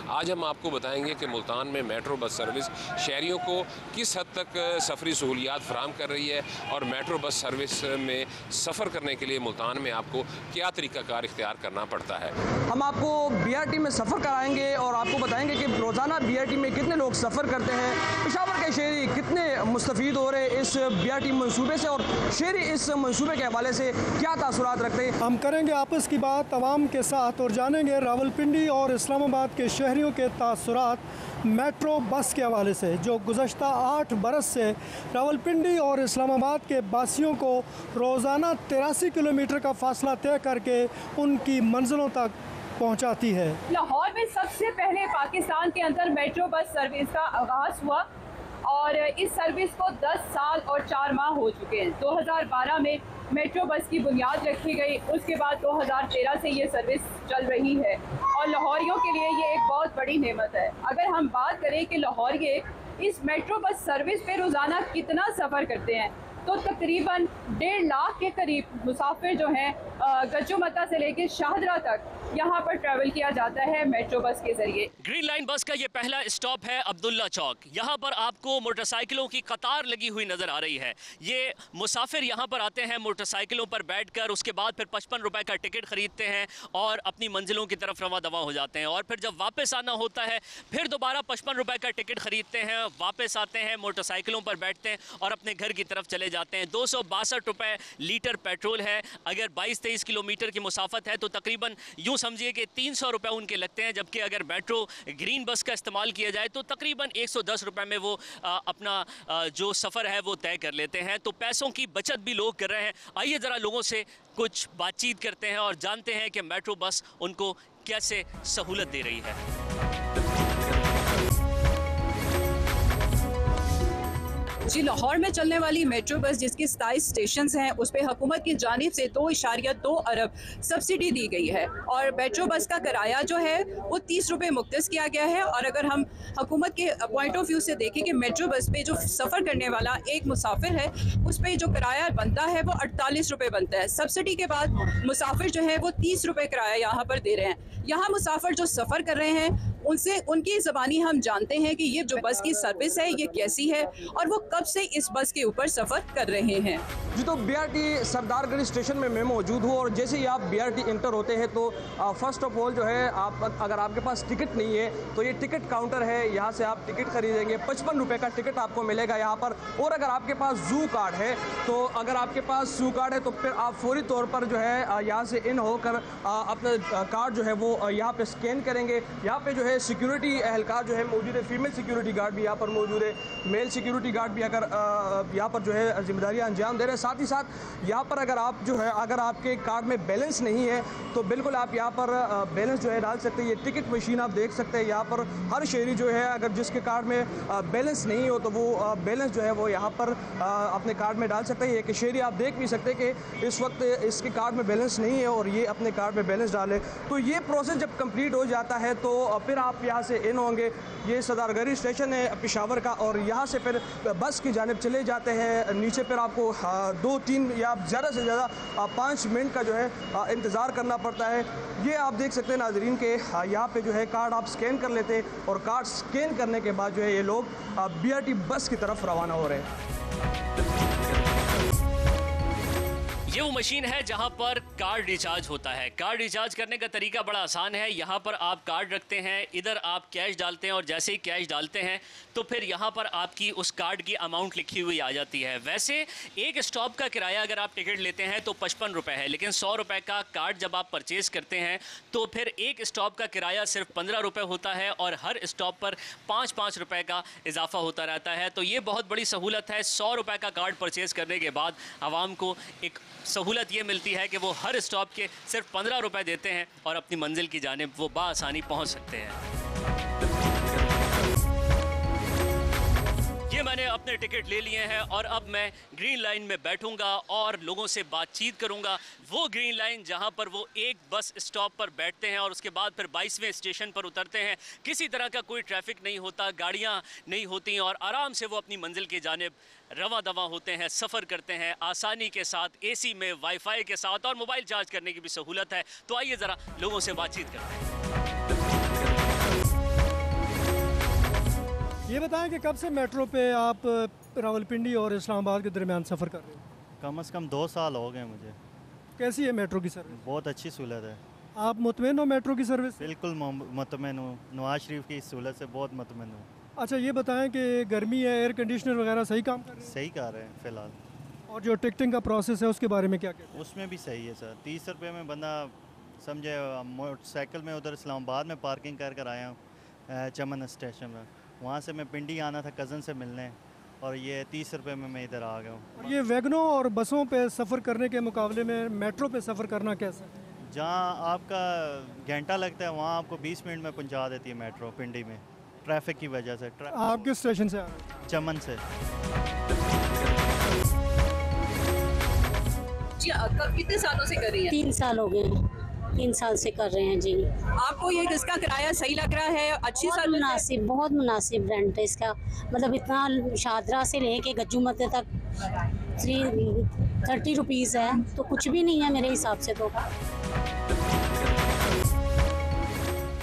आज हम आपको बताएंगे कि मुल्तान में मेट्रो बस सर्विस शहरियों को किस हद तक सफरी सहूलियात फराहम कर रही है और मेट्रो बस सर्विस में सफ़र करने के लिए मुल्तान में आपको क्या तरीक़ाकार इख्तियार करना पड़ता है। हम आपको BRT में सफ़र कराएंगे और आपको बताएंगे कि रोज़ाना BRT में कितने लोग सफ़र करते हैं, पेशावर के शहरी कितने मुस्तफ़ीद हो रहे हैं इस BRT मनसूबे से और शहरी इस मनसूबे के हवाले से क्या तासुरात रखते हैं। हम करेंगे आपस की बात आवाम के साथ और जानेंगे रावलपिंडी और इस्लामाबाद के शहरियों के तासुरात मेट्रो बस के हवाले से, जो गुज़श्ता 8 बरस से रावलपिंडी और इस्लामाबाद के बासियों को रोज़ाना 83 किलोमीटर का फासला तय करके उनकी मंजिलों तक पहुंचाती है। लाहौर में सबसे पहले पाकिस्तान के अंदर मेट्रो बस सर्विस का आगाज़ हुआ और इस सर्विस को 10 साल और 4 माह हो चुके हैं। 2012 में मेट्रो बस की बुनियाद रखी गई, उसके बाद 2013 से ये सर्विस चल रही है और लाहौरियों के लिए ये एक बहुत बड़ी नेमत है। अगर हम बात करें कि लाहौरिये इस मेट्रो बस सर्विस पे रोज़ाना कितना सफ़र करते हैं तो तकरीबन 1.5 लाख के करीब मुसाफिर जो हैं गज्जोमता से लेकर शाहदरा तक यहाँ पर ट्रैवल किया जाता है मेट्रो बस के जरिए। ग्रीन लाइन बस का ये पहला स्टॉप है अब्दुल्ला चौक। यहाँ पर आपको मोटरसाइकिलों की कतार लगी हुई नज़र आ रही है। ये मुसाफिर यहाँ पर आते हैं मोटरसाइकिलों पर बैठकर, उसके बाद फिर 55 रुपए का टिकट ख़रीदते हैं और अपनी मंजिलों की तरफ रवा दवा हो जाते हैं और फिर जब वापस आना होता है फिर दोबारा 55 रुपए का टिकट ख़रीदते हैं, वापस आते हैं, मोटरसाइकिलों पर बैठते हैं और अपने घर की तरफ चले जाते हैं। 262 रुपए लीटर पेट्रोल है। अगर 22-23 किलोमीटर की मुसाफत है तो तकरीबन यूँ समझिए कि 300 रुपये उनके लगते हैं, जबकि अगर मेट्रो ग्रीन बस का इस्तेमाल किया जाए तो तकरीबन 110 रुपये में वो अपना जो सफ़र है वो तय कर लेते हैं। तो पैसों की बचत भी लोग कर रहे हैं। आइए ज़रा लोगों से कुछ बातचीत करते हैं और जानते हैं कि मेट्रो बस उनको कैसे सहूलत दे रही है। जी, लाहौर में चलने वाली मेट्रो बस जिसकी 27 स्टेशन हैं उस पर हुकूमत की जानिब से 2.2 अरब सब्सिडी दी गई है और मेट्रो बस का किराया जो है वो 30 रुपये मुख्तस किया गया है। और अगर हम हुकूमत के पॉइंट ऑफ व्यू से देखें कि मेट्रो बस पे जो सफ़र करने वाला एक मुसाफिर है उस पर जो किराया बनता है वो 48 रुपये बनता है। सब्सिडी के बाद मुसाफिर जो है वो 30 रुपये किराया यहाँ पर दे रहे हैं। यहाँ मुसाफिर जो सफ़र कर रहे हैं उनसे उनकी ज़बानी हम जानते हैं कि ये जो बस की सर्विस है ये कैसी है और वो कब से इस बस के ऊपर सफ़र कर रहे हैं। जी, तो BRT सरदारगंज स्टेशन में मैं मौजूद हूँ और जैसे ही आप BRT इंटर होते हैं तो फर्स्ट ऑफ ऑल जो है आप अगर आपके पास टिकट नहीं है तो ये टिकट काउंटर है, यहाँ से आप टिकट खरीदेंगे। 55 रुपये का टिकट आपको मिलेगा यहाँ पर। और अगर आपके पास जू कार्ड है तो अगर आपके पास जू कार्ड है तो फिर आप फौरी तौर पर जो है यहाँ से इन होकर अपना कार्ड जो है वो यहाँ पर स्कैन करेंगे। यहाँ पर जो है सिक्योरिटी एहलकार जो है मौजूद है, फीमेल सिक्योरिटी गार्ड भी यहाँ पर मौजूद है, मेल सिक्योरिटी गार्ड भी अगर यहाँ पर जो है जिम्मेदारियाँ अंजाम दे रहे हैं। साथ ही साथ यहाँ पर अगर आप जो है अगर आपके कार्ड में बैलेंस नहीं है तो बिल्कुल आप यहाँ पर बैलेंस जो है डाल सकते हैं। ये टिकट मशीन आप देख सकते हैं। यहाँ पर हर शहरी जो है अगर जिसके कार्ड में बैलेंस नहीं हो तो वो बैलेंस जो है वो यहाँ पर अपने कार्ड में डाल सकते हैं। एक शहरी आप देख भी सकते हैं कि इस वक्त इसके कार्ड में बैलेंस नहीं है और ये अपने कार्ड में बैलेंस डाले। तो ये प्रोसेस जब कम्प्लीट हो जाता है तो फिर आप यहाँ से इन होंगे। ये सरदारगंज स्टेशन है पेशावर का और यहाँ से फिर बस की जानिब चले जाते हैं। नीचे पर आपको 2-3 या ज़्यादा से ज़्यादा 5 मिनट का जो है इंतज़ार करना पड़ता है। ये आप देख सकते हैं नाज़रीन के यहाँ पे जो है कार्ड आप स्कैन कर लेते हैं और कार्ड स्कैन करने के बाद जो है ये लोग BRT बस की तरफ रवाना हो रहे हैं। ये वो मशीन है जहां पर कार्ड रिचार्ज होता है। कार्ड रिचार्ज करने का तरीका बड़ा आसान है। यहाँ पर आप कार्ड रखते हैं, इधर आप कैश डालते हैं और जैसे ही कैश डालते हैं तो फिर यहाँ पर आपकी उस कार्ड की अमाउंट लिखी हुई आ जाती है। वैसे एक स्टॉप का किराया अगर आप टिकट लेते हैं तो 55 रुपये है, लेकिन 100 रुपये का कार्ड जब आप परचेज़ करते हैं तो फिर एक स्टॉप का किराया सिर्फ 15 रुपये होता है और हर स्टॉप पर 5-5 रुपये का इजाफा होता रहता है। तो ये बहुत बड़ी सहूलत है। 100 रुपये का कार्ड परचेज़ करने के बाद आवाम को एक सहूलत ये मिलती है कि वो हर स्टॉप के सिर्फ 15 रुपये देते हैं और अपनी मंजिल की जानिब वो बाआसानी पहुंच सकते हैं। ये मैंने अपने टिकट ले लिए हैं और अब मैं ग्रीन लाइन में बैठूंगा और लोगों से बातचीत करूंगा। वो ग्रीन लाइन जहां पर वो एक बस स्टॉप पर बैठते हैं और उसके बाद फिर 22वें स्टेशन पर उतरते हैं। किसी तरह का कोई ट्रैफिक नहीं होता, गाड़ियां नहीं होती और आराम से वो अपनी मंजिल की जानिब रवा दवा होते हैं, सफ़र करते हैं आसानी के साथ, AC में, वाईफाई के साथ और मोबाइल चार्ज करने की भी सहूलत है। तो आइए ज़रा लोगों से बातचीत करते हैं। ये बताएं कि कब से मेट्रो पे आप रावलपिंडी और इस्लामाबाद के दरमियान सफ़र कर रहे हो? कम से कम 2 साल हो गए मुझे। कैसी है मेट्रो की सर्विस? बहुत अच्छी सहूलत है। आप मुतमईन हो मेट्रो की सर्विस से? बिल्कुल मुतमईन हूँ, नवाज शरीफ की सहूलत से बहुत मुतमईन हूँ। अच्छा ये बताएं कि गर्मी है, एयर कंडीशनर वगैरह सही काम कर रहे हैं? सही कर रहे हैं फ़िलहाल। और जो टिकटिंग का प्रोसेस है उसके बारे में क्या कहते हैं? उसमें भी सही है सर। 30 रुपये में बंदा समझे, मोटरसाइकिल में उधर इस्लामाबाद में पार्किंग कर आया हूँ चमन स्टेशन में। वहाँ से मैं पिंडी आना था कज़न से मिलने, और ये 30 रुपये में मैं इधर आ गया हूँ। और ये वैगनों और बसों पे सफ़र करने के मुकाबले में मेट्रो पे सफ़र करना कैसा है? जहाँ आपका घंटा लगता है वहाँ आपको 20 मिनट में पहुँचा देती है मेट्रो पिंडी में, ट्रैफिक की वजह से। आप किस स्टेशन से आ रहे हैं? चमन से। जी कब कितने सालों से कर रही हैं? 3 साल हो गए, 3 साल से कर रहे हैं जी। आपको ये इसका किराया सही लग रहा है? अच्छी बहुत सर्विस है? मुनासिब, बहुत मुनासिब रेंट है इसका। मतलब इतना शादरा से लेके गज्जू मते तक 30 रुपीज़ है, तो कुछ भी नहीं है मेरे हिसाब से तो।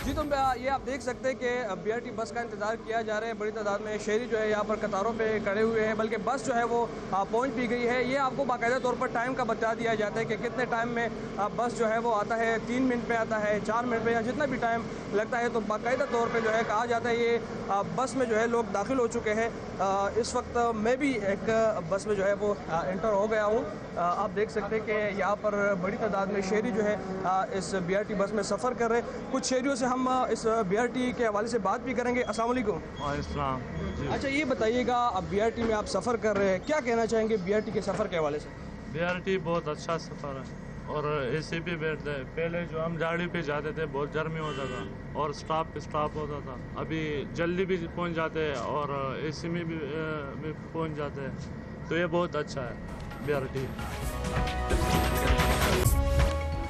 जी तो ये आप देख सकते हैं कि BRT बस का इंतज़ार किया जा रहा है। बड़ी तादाद में शहरी जो है यहाँ पर कतारों पे खड़े हुए हैं, बल्कि बस जो है वो पहुँच भी गई है। ये आपको बाकायदा तौर पर टाइम का बता दिया जाता है कि कितने टाइम में बस जो है वो आता है। 3 मिनट पे आता है, 4 मिनट पे, या जितना भी टाइम लगता है, तो बाकायदा तौर पर जो है कहा जाता है। ये बस में जो है लोग दाखिल हो चुके हैं। इस वक्त मैं भी एक बस में जो है वो एंटर हो गया हूँ। आप देख सकते हैं कि यहाँ पर बड़ी तादाद में शहरी जो है इस BRT बस में सफ़र कर रहे हैं। कुछ शहरियों से हम इस BRT के हवाले से बात भी करेंगे। अस्सलाम वालेकुम। वालेकुम। अच्छा ये बताइएगा, अब BRT में आप सफ़र कर रहे हैं, क्या कहना चाहेंगे BRT के सफ़र के हवाले से? BRT बहुत अच्छा सफ़र है और AC पे बैठते हैं। पहले जो हम गाड़ी पे जाते थे बहुत गर्मी होता था और स्टॉप पे स्टॉप होता था। अभी जल्दी भी पहुंच जाते हैं और AC में भी पहुंच जाते हैं, तो ये बहुत अच्छा है BRT।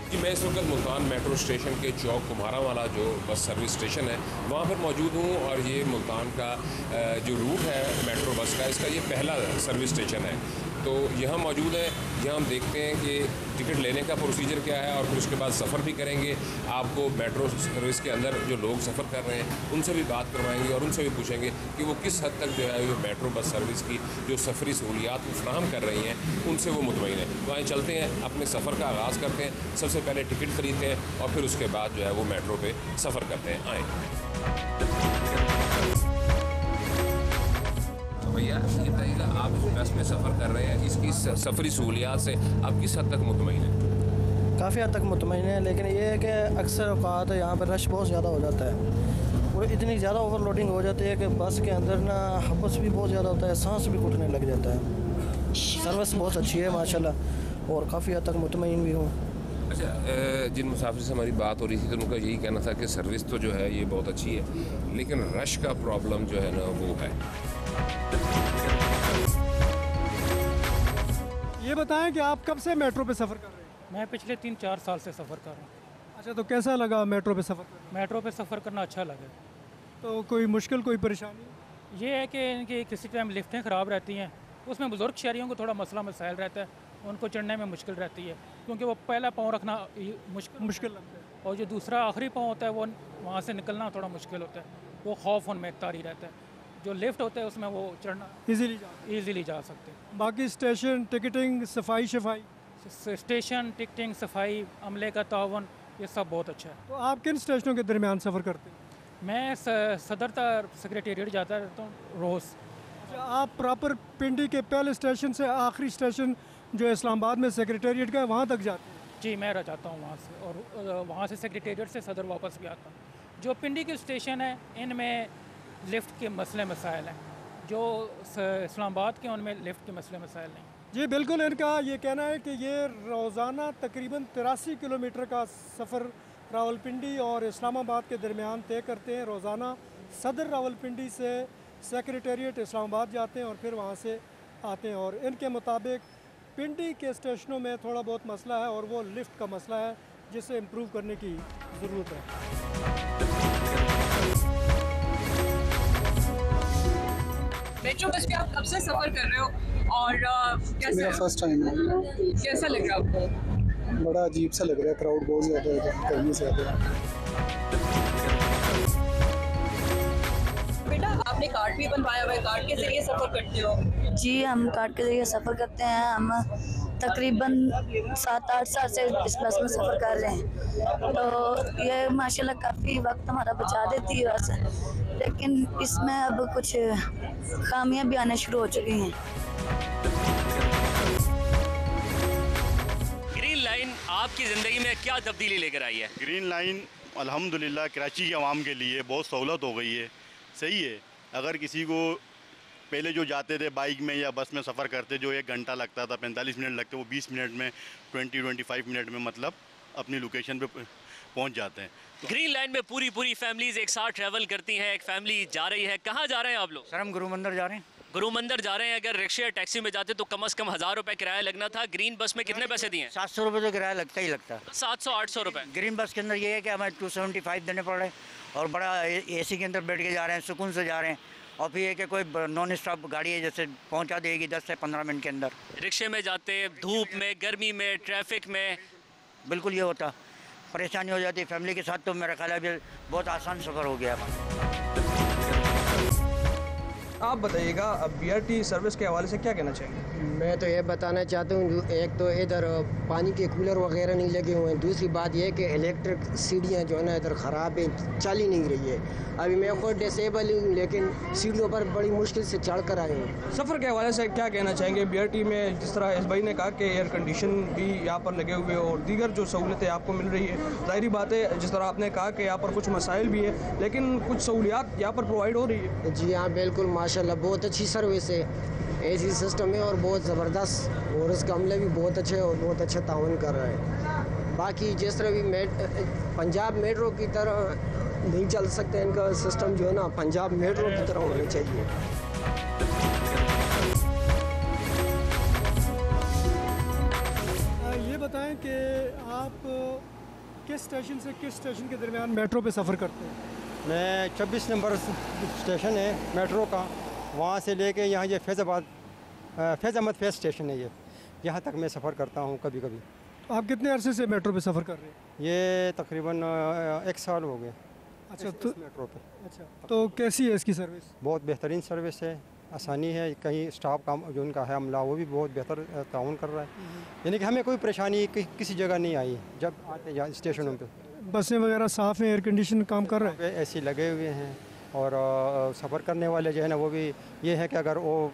कि मैं इस वक्त मुल्तान मेट्रो स्टेशन के चौक कुम्हारा वाला जो बस सर्विस स्टेशन है वहाँ पर मौजूद हूँ, और ये मुल्तान का जो रूट है मेट्रो बस का, इसका ये पहला सर्विस स्टेशन है। तो यहाँ मौजूद है। यहाँ हम देखते हैं कि टिकट लेने का प्रोसीजर क्या है, और फिर उसके बाद सफ़र भी करेंगे। आपको मेट्रो सर्विस के अंदर जो लोग सफ़र कर रहे हैं उनसे भी बात करवाएंगे और उनसे भी पूछेंगे कि वो किस हद तक जो है ये मेट्रो बस सर्विस की जो सफरी सहूलियात फराहम कर रही हैं उनसे वो मुतमईन है। तो आए चलते हैं, अपने सफ़र का आगाज़ करते हैं। सबसे पहले टिकट ख़रीदते हैं और फिर उसके बाद जो है वो मेट्रो पर सफ़र करते हैं। आएँ भैया, ये बताइएगा, आप बस में सफ़र कर रहे हैं, इसकी सफरी सहूलियात से आप किस हद तक मुतमईन हैं? काफ़ी हद तक मुतमईन है, लेकिन ये है कि अक्सर औक़ात यहाँ पर रश बहुत ज़्यादा हो जाता है और इतनी ज़्यादा ओवरलोडिंग हो जाती है कि बस के अंदर ना हबस भी बहुत ज़्यादा होता है, सांस भी घुटने लग जाता है। सर्विस बहुत अच्छी है माशाल्लाह, और काफ़ी हद तक मुतमईन भी हूँ। अच्छा, जिन मुसाफिर से हमारी बात हो रही थी तो उनका यही कहना था कि सर्विस तो जो है ये बहुत अच्छी है, लेकिन रश का प्रॉब्लम जो है ना वो है। ये बताएं कि आप कब से मेट्रो पे सफ़र कर रहे हैं? मैं पिछले 3-4 साल से सफ़र कर रहा हूँ। अच्छा, तो कैसा लगा मेट्रो पे सफ़र करना? मेट्रो पे सफ़र करना अच्छा लगा। तो कोई मुश्किल, कोई परेशानी? ये है कि इनकी किसी टाइम लिफ्टें ख़राब रहती हैं, उसमें बुज़ुर्ग शहरियों को थोड़ा मसला मसाइल रहता है, उनको चढ़ने में मुश्किल रहती है, क्योंकि वो पहला पाँव रखना मुश्किल लगता है, और जो दूसरा आखिरी पाँव होता है वो वहाँ से निकलना थोड़ा मुश्किल होता है, वो खौफ उनमें तारी रहता है। जो लिफ्ट होता है उसमें वो चढ़ना ईज़िली जा सकते हैं। बाकी स्टेशन, टिकटिंग, सफाई स्टेशन, टिकटिंग, सफाई, अमले का तावन, ये सब बहुत अच्छा है। तो आप किन स्टेशनों के दरमियान सफ़र करते हैं? मैं सदर तक सेक्रेटेरिएट जाता रहता हूँ रोज़। अच्छा, आप प्रॉपर पिंडी के पहले स्टेशन से आखिरी स्टेशन जो इस्लामाबाद में सेक्रेटेरिएट का है वहाँ तक जाते हैं? जी, मैं जाता हूँ वहाँ से, और वहाँ से सेक्रेटेरिएट से सदर वापस भी आता हूँ। जो पिंडी के स्टेशन है इनमें लिफ्ट के मसले मसाइल हैं, जो इस्लामाबाद के उनमें लिफ्ट के मसले मसाइल नहीं। जी बिल्कुल, इनका ये कहना है कि ये रोज़ाना तकरीबन 83 किलोमीटर का सफ़र रावलपिंडी और इस्लामाबाद के दरमियान तय करते हैं। रोज़ाना सदर रावलपिंडी से सेक्रेटेरिएट इस्लामाबाद जाते हैं और फिर वहाँ से आते हैं। और इनके मुताबिक पिंडी के स्टेशनों में थोड़ा बहुत मसला है, और वो लिफ्ट का मसला है, जिसे इम्प्रूव करने की ज़रूरत है। मेट्रो बस पे आप कब से सफ़र कर रहे हो और मेरा फर्स्ट टाइम है। कैसा लग रहा है आपको? बड़ा अजीब सा लग रहा है, क्राउड बहुत ज़्यादा है, गर्मी ज़्यादा है। बेटा, आपने आपने कार्ड भी बनवाया हुआ है, कार्ड के जरिए सफ़र करते हो? जी, हम कार्ड के जरिए सफ़र करते हैं। हम तकरीबन 7-8 साल से इस बस में सफ़र कर रहे हैं, तो ये माशाल्लाह काफ़ी वक्त हमारा बचा देती है बस, लेकिन इसमें अब कुछ खामियां भी आने शुरू हो चुकी हैं। ग्रीन लाइन आपकी ज़िंदगी में क्या तब्दीली लेकर आई है? ग्रीन लाइन अल्हम्दुलिल्लाह कराची के अवाम के लिए बहुत सहूलत हो गई है। सही है, अगर किसी को पहले जो जाते थे बाइक में या बस में सफ़र करते, जो 1 घंटा लगता था, 45 मिनट लगते, वो 20 मिनट में 20-25 मिनट में मतलब अपनी लोकेशन पे पहुंच जाते हैं। ग्रीन लाइन में पूरी फैमिलीज एक साथ ट्रैवल करती हैं। एक फैमिली जा रही है, कहाँ जा रहे हैं आप लोग? सर हम गुरु मंदिर जा रहे हैं। गुरु मंदिर जा रहे हैं। अगर रिक्शे या टैक्सी में जाते तो कम से कम 1000 रुपये किराया लगना था, ग्रीन बस में कितने पैसे दिए? 700 रुपये तो किराया लगता ही लगता है। 700-800 रुपये। ग्रीन बस के अंदर ये है कि हमें 275 देने पड़ रहे हैं और बड़ा AC के अंदर बैठ के जा रहे हैं, सुकून से जा रहे हैं। और फिर ये कि कोई नॉन स्टॉप गाड़ी है, जैसे पहुंचा देगी 10 से 15 मिनट के अंदर। रिक्शे में जाते धूप में, गर्मी में, ट्रैफिक में, बिल्कुल ये होता, परेशानी हो जाती है। फैमिली के साथ तो मेरा ख्याल है अभी बहुत आसान सफ़र हो गया। आप बताइएगा, अब BRT सर्विस के हवाले से क्या कहना चाहेंगे? मैं तो ये बताना चाहता हूँ, एक तो इधर पानी के कूलर वगैरह नहीं लगे हुए हैं। दूसरी बात ये कि इलेक्ट्रिक सीढ़ियाँ जो है ना इधर ख़राब हैं, चल ही नहीं रही है। अभी मैं खुद डिसेबल हूँ, लेकिन सीढ़ियों पर बड़ी मुश्किल से चढ़ कर आए हूँ। सफ़र के हवाले से क्या कहना चाहेंगे? BRT में जिस तरह इस भाई ने कहा कि एयर कंडीशन भी यहाँ पर लगे हुए और दीगर जो सहूलतें आपको मिल रही है, ज़ाहिरी बात है जिस तरह आपने कहा कि यहाँ पर कुछ मसाइल भी है, लेकिन कुछ सहूलियात यहाँ पर प्रोवाइड हो रही है। जी हाँ, बिल्कुल माशाल्लाह बहुत अच्छी सर्विस है, AC सिस्टम है और बहुत ज़बरदस्त, और इसका अमला भी बहुत अच्छे और बहुत अच्छा ताउन कर रहा है। बाकी जिस तरह भी पंजाब मेट्रो की तरह नहीं चल सकते, इनका सिस्टम जो है ना पंजाब मेट्रो की तरह होना चाहिए। ये बताएं कि आप किस स्टेशन से किस स्टेशन के दरमियान मेट्रो पे सफ़र करते हैं? मैं 26 नंबर स्टेशन है मेट्रो का, वहाँ से लेके यहाँ ये फैज़ अहमद फैज़ स्टेशन है, ये यहाँ तक मैं सफ़र करता हूँ कभी कभी। आप कितने अरसे से मेट्रो पे सफ़र कर रहे हैं? ये तकरीबन 1 साल हो गए। अच्छा, तो मेट्रो पे। अच्छा, तो कैसी है इसकी सर्विस? बहुत बेहतरीन सर्विस है, आसानी है। कहीं स्टाफ का जो उनका है अमला, वो भी बहुत बेहतर ताउन कर रहा है। यानी कि हमें कोई परेशानी किसी जगह नहीं आई जब आते हैं स्टेशनों पे। बसें वगैरह साफ़ हैं, एयर कंडीशन काम कर रहा है? AC लगे हुए हैं, और सफ़र करने वाले जो है ना, वो भी ये है कि अगर वो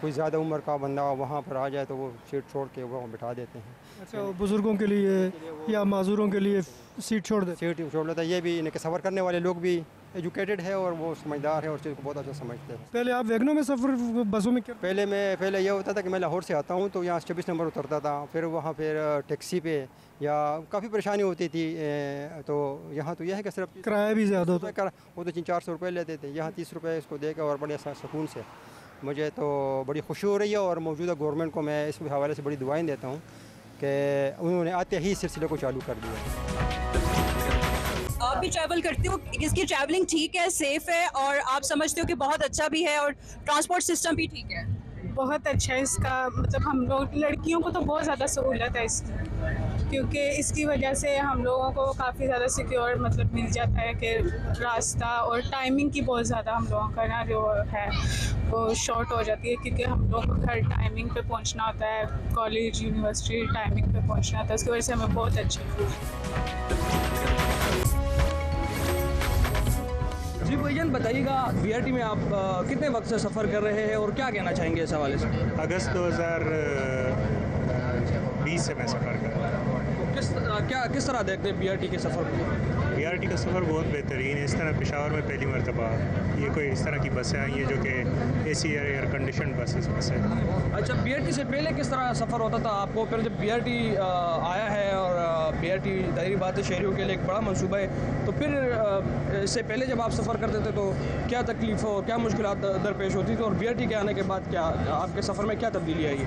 कोई ज़्यादा उम्र का बंदा वहाँ पर आ जाए तो वो सीट छोड़ के वो बिठा देते हैं। अच्छा, बुज़ुर्गों के लिए या माजूरों के लिए सीट छोड़ लेता है। ये भी इनके सफ़र करने वाले लोग भी एजुकेटेड है और वो समझदार है और चीज़ को बहुत अच्छा समझते हैं। पहले आप वैगनों में सफ़र बसों में पहले ये होता था कि मैं लाहौर से आता हूँ तो यहाँ 26 नंबर उतरता था, फिर वहाँ फिर टैक्सी पे या काफ़ी परेशानी होती थी। तो यहाँ तो यह है कि सिर्फ किराया भी ज़्यादा होता है, वो तो 300-400 रुपये लेते थे, यहाँ 30 रुपये इसको देकर और बड़े सुकून से। मुझे तो बड़ी खुशी हो रही है और मौजूदा गवर्नमेंट को मैं इस हवाले से बड़ी दुआएं देता हूँ कि उन्होंने आते ही इस सिलसिले को चालू कर दिया। आप भी ट्रैवल करते हो, इसकी ट्रैवलिंग ठीक है, सेफ़ है और आप समझते हो कि बहुत अच्छा भी है और ट्रांसपोर्ट सिस्टम भी ठीक है? बहुत अच्छा है इसका, मतलब हम लोग लड़कियों को तो बहुत ज़्यादा सहूलत है इसकी, क्योंकि इसकी वजह से हम लोगों को काफ़ी ज़्यादा सिक्योर मतलब मिल जाता है कि रास्ता और टाइमिंग की बहुत ज़्यादा हम लोगों का ना जो है वो शॉर्ट हो जाती है, क्योंकि हम लोग को घर टाइमिंग पे पहुंचना होता है, कॉलेज यूनिवर्सिटी टाइमिंग पे पहुंचना होता है, उसकी वजह से हमें बहुत अच्छी। जी भैया बताइएगा, BRT में आप कितने वक्त से सफ़र कर रहे हैं और क्या कहना चाहेंगे इस हवाले से? अगस्त 2020 से मैं सफ़र कर रहा हूँ। किस तरह देखते हैं BRT के सफ़र को? BRT का सफ़र बहुत बेहतरीन है। इस तरह पेशावर में पहली मरतबा ये कोई इस तरह की बसें आई हैं जो कि AC एयर कंडीशन बसें है। अच्छा, BRT से पहले किस तरह सफ़र होता था आपको? फिर जब BRT आया है और BRT ज़ाहिर बात है शहरियों के लिए एक बड़ा मंसूबा है, तो फिर इससे पहले जब आप सफ़र करते थे तो क्या तकलीफ़ और क्या मुश्किलात दरपेश होती थी, और BRT के आने के बाद क्या आपके सफ़र में क्या तब्दीली आई है?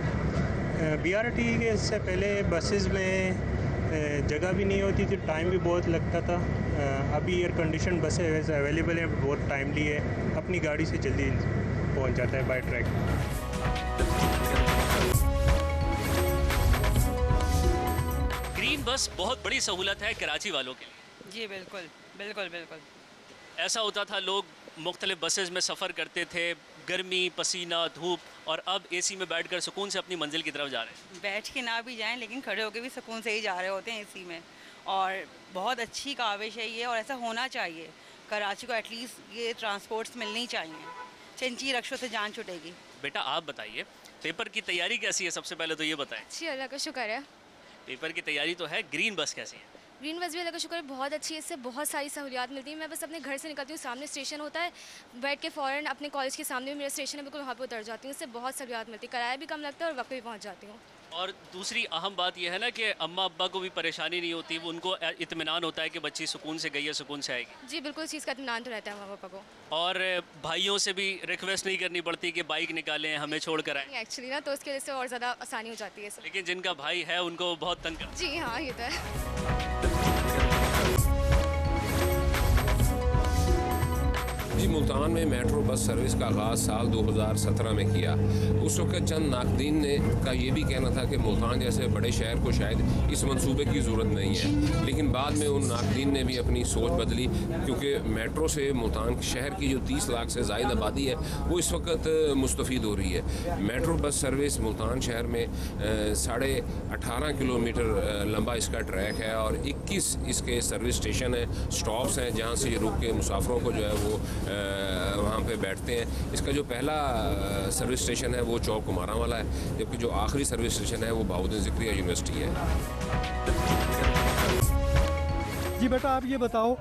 BRT के से पहले बसेस में जगह भी नहीं होती थी, टाइम भी बहुत लगता था। अभी एयर कंडीशन बसें वैसे अवेलेबल है, बहुत टाइमली है, अपनी गाड़ी से जल्दी पहुंच जाता है बाय ट्रैक। ग्रीन बस बहुत बड़ी सहूलत है कराची वालों के लिए। जी बिल्कुल बिल्कुल बिल्कुल। ऐसा होता था लोग मुख्तलिफ बसेस में सफ़र करते थे, गर्मी, पसीना, धूप, और अब एसी में बैठकर सुकून से अपनी मंजिल की तरफ जा रहे हैं। बैठ के ना भी जाएं लेकिन खड़े होकर भी सुकून से ही जा रहे होते हैं एसी में, और बहुत अच्छी काविश है ये, और ऐसा होना चाहिए। कराची को एटलीस्ट ये ट्रांसपोर्ट्स मिलनी चाहिए, चिंची रक्षों से जान छुटेगी। बेटा आप बताइए, पेपर की तैयारी कैसी है? सबसे पहले तो ये बताएं। अच्छी, अल्लाह का शुक्र है। पेपर की तैयारी तो है, ग्रीन बस कैसी है? ग्रीन बस भी अल्लाह का शुक्र है बहुत अच्छी है, इससे बहुत सारी सहूलियात मिलती है। मैं बस अपने घर से निकलती हूँ, सामने स्टेशन होता है, बैठ के फ़ौरन अपने कॉलेज के सामने भी मेरा स्टेशन है, बिल्कुल वहाँ पर उतर जाती हूँ। इससे बहुत सहूलियात मिलती है, किराया भी कम लगता है और वक्त पे भी पहुँच जाती हूँ। और दूसरी अहम बात यह है ना कि अम्मा अब्बा को भी परेशानी नहीं होती, उनको इत्मीनान होता है कि बच्ची सुकून से गई है, सुकून से आएगी। जी बिल्कुल, इस चीज़ का इत्मीनान तो रहता है माँ पापा को। और भाइयों से भी रिक्वेस्ट नहीं करनी पड़ती कि बाइक निकालें, हमें छोड़ कर आएँ एक्चुअली ना, तो उसकी वजह से और ज़्यादा आसानी हो जाती है। लेकिन जिनका भाई है उनको बहुत तंग करता है। जी हाँ, ये तो है। जी, मुल्तान में मेट्रो बस सर्विस का आगाज़ साल 2017 में किया। उस वक्त चंद नाकदीन ने का ये भी कहना था कि मुल्तान जैसे बड़े शहर को शायद इस मंसूबे की ज़रूरत नहीं है, लेकिन बाद में उन नाकदीन ने भी अपनी सोच बदली, क्योंकि मेट्रो से मुल्तान शहर की जो 30 लाख से ज़ायद आबादी है वो इस वक्त मुस्तफ़ीद हो रही है। मेट्रो बस सर्विस मुल्तान शहर में 18.5 किलोमीटर लंबा इसका ट्रैक है और 21 इसके सर्विस स्टेशन हैं, स्टॉप्स हैं, जहाँ से रुक के मुसाफरों को जो है वो वहाँ पे बैठते हैं। इसका जो पहला सर्विस स्टेशन है वो चौक कुमारा वाला है, जबकि जो आखिरी सर्विस स्टेशन है वो बहाउद्दीन ज़िक्रिया यूनिवर्सिटी है। जी बेटा, आप ये बताओ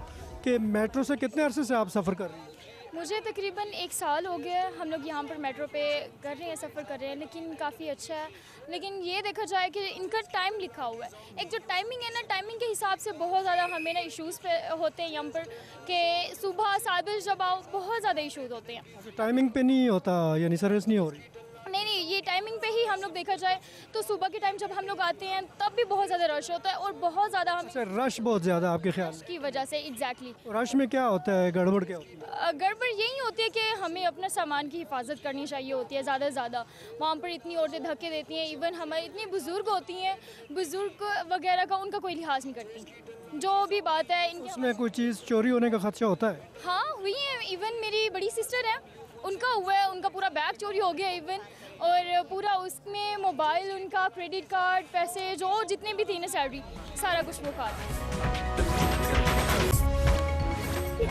कि मेट्रो से कितने अरसे से आप सफ़र कर रही हैं? मुझे तकरीबन 1 साल हो गया है। हम लोग यहाँ पर मेट्रो पे कर रहे हैं, सफ़र कर रहे हैं, लेकिन काफ़ी अच्छा है। लेकिन ये देखा जाए कि इनका टाइम लिखा हुआ है, एक जो टाइमिंग है ना, टाइमिंग के हिसाब से बहुत ज़्यादा हमें ना इश्यूज़ पे होते हैं यहाँ पर, कि सुबह 7 बजे जब आओ बहुत ज़्यादा इशूज़ होते हैं। टाइमिंग पे नहीं होता, यानी सर्विस नहीं हो रही? नहीं, ये टाइमिंग पे ही हम लोग देखा जाए तो सुबह के टाइम जब हम लोग आते हैं तब भी बहुत ज़्यादा रश होता है, और बहुत ज़्यादा हम रश बहुत ज़्यादा आपके ख्याल की वजह से। एग्जैक्टली। रश में क्या होता है, गड़बड़ क्या होती है? गड़बड़ यही होती है कि हमें अपने सामान की हिफाजत करनी चाहिए होती है ज़्यादा से ज़्यादा। वहाँ पर इतनी औरतें धक्के देती हैं, इवन हमारी इतनी बुज़ुर्ग होती हैं, बुज़ुर्ग वगैरह का उनका कोई लिहाज नहीं करती। जो भी बात है उसमें कोई चीज़ चोरी होने का खदशा होता है? हाँ हुई है, इवन मेरी बड़ी सिस्टर है, उनका हुआ है, उनका पूरा बैग चोरी हो गया इवन, और पूरा उसमें मोबाइल, उनका क्रेडिट कार्ड, पैसे जो जितने भी थे ना, सैलरी, सारा कुछ वो खा।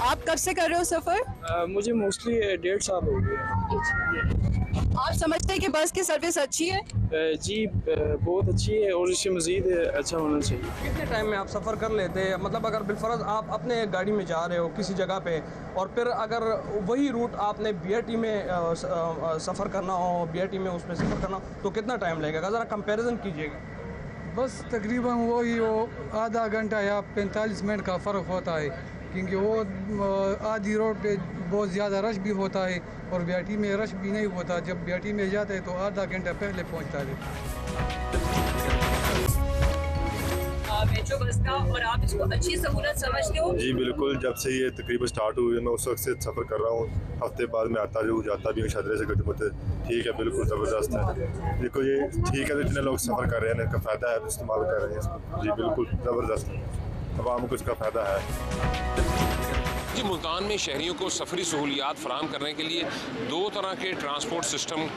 आप कब से कर रहे हो सफ़र? मुझे मोस्टली 1.5 साल हो गए। आप समझते हैं कि बस की सर्विस अच्छी है? जी बहुत अच्छी है, और इससे मज़ीद अच्छा होना चाहिए। कितने टाइम में आप सफ़र कर लेते हैं? मतलब अगर बिलफर्ज आप अपने गाड़ी में जा रहे हो किसी जगह पे, और फिर अगर वही रूट आपने BRT में सफ़र करना हो, BRT में उसमें सफ़र करना हो, तो कितना टाइम लगेगा? ज़रा कंपैरिजन कीजिएगा। बस तकरीबन वो आधा घंटा या 45 मिनट का फ़र्क होता है, क्योंकि वो आधी रोड पे बहुत ज़्यादा रश भी होता है और BRT में रश भी नहीं होता। जब BRT में जाते हैं तो आधा घंटा पहले पहुंचता है मेट्रो बस का, और आप इसको अच्छी सहूलत समझते हो? जी बिल्कुल, जब से ये तकरीबन स्टार्ट हुई है मैं उस वक्त से सफ़र कर रहा हूँ। हफ्ते बाद में आता भी हूँ, जाता भी हूँ शदरे से गजमते। ठीक है, बिल्कुल ज़बरदस्त है। देखो ये ठीक है, तो इतने लोग सफ़र कर रहे हैं, इसका फ़ायदा है, इस्तेमाल कर रहे हैं। जी बिल्कुल ज़बरदस्त है, आवाम को इसका फ़ायदा है। जी, मुल्तान में शहरियों को सफरी सहूलियात फ़राहम करने के लिए 2 तरह के ट्रांसपोर्ट सिस्टम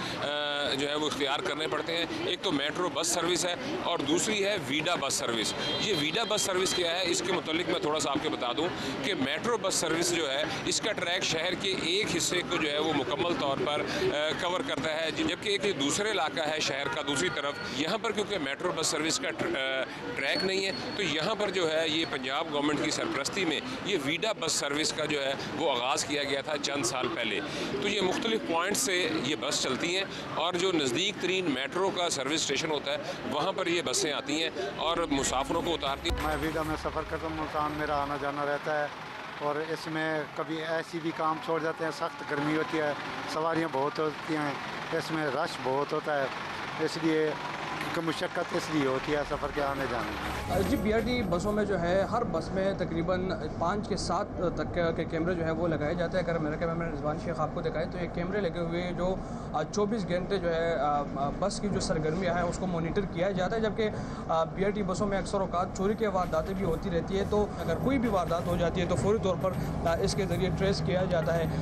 जो है वो इख्तियार करने पड़ते हैं। एक तो मेट्रो बस सर्विस है और दूसरी है वीडा बस सर्विस। ये वीडा बस सर्विस क्या है, इसके मुतालिक मैं थोड़ा सा आपको बता दूं कि मेट्रो बस सर्विस जो है इसका ट्रैक शहर के एक हिस्से को जो है वो मुकम्मल तौर पर कवर करता है, जबकि एक दूसरे इलाका है शहर का दूसरी तरफ। यहाँ पर क्योंकि मेट्रो बस सर्विस का ट्रैक नहीं है, तो यहाँ पर जो है ये पंजाब गवर्नमेंट की सरपरस्ती में ये वीडा बस सर्विस का जो है वो आगाज़ किया गया था चंद साल पहले। तो ये मुख्तलिफ पॉइंट से ये बस चलती हैं, और जो नज़दीक तरीन मेट्रो का सर्विस स्टेशन होता है वहाँ पर ये बसें आती हैं और मुसाफिरों को उतारती हैं। मैं वीडा में सफ़र करता हूँ, मुल्तान मेरा आना जाना रहता है, और इसमें कभी ऐसी भी काम छोड़ जाते हैं, सख्त गर्मी होती है, सवारियाँ बहुत होती हैं, इसमें रश बहुत होता है, इसलिए मुशक्क़त इसलिए होती है सफ़र के आने जाने में। जी, BRT बसों में जो है हर बस में तकरीबन 5 से 7 तक के कैमरे जो है वो लगाए जाते हैं। अगर मेरा कैमरा रिजवान शेख आपको दिखाए तो ये कैमरे लगे हुए जो 24 घंटे जो है बस की जो सरगर्मियाँ हैं उसको मोनीटर किया जाता है। जबकि BRT बसों में अक्सर औक़ात चोरी की वारदातें भी होती रहती है, तो अगर कोई भी वारदात हो जाती है तो फ़ौरी तौर पर इसके ज़रिए ट्रेस किया जाता है।